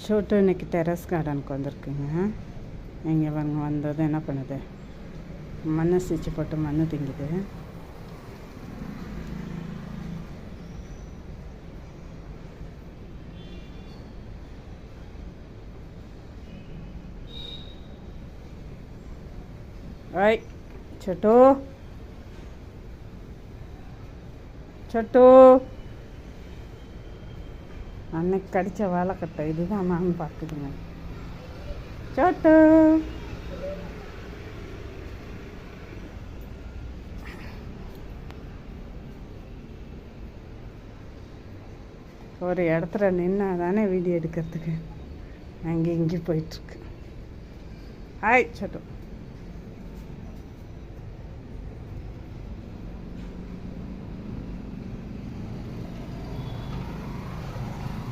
ஷோட்டு இன்றைக்கி டெரஸ் கார்டனுக்கு வந்திருக்குங்க. இங்கே பாருங்க, வந்தது என்ன பண்ணுது, மண்ணை சீச்சு போட்டு மண் திங்குது. ஐய் சட்டு சட்டு, அன்னைக்கு கடித்த வாழைக்கட்டை இதுதான் நான் பார்க்குதுங்க. சட்டு ஒரு இடத்துல நின்னா தானே வீடியோ எடுக்கிறதுக்கு, அங்கே இங்கே போயிட்டுருக்கு. ஹாய் சட்டு.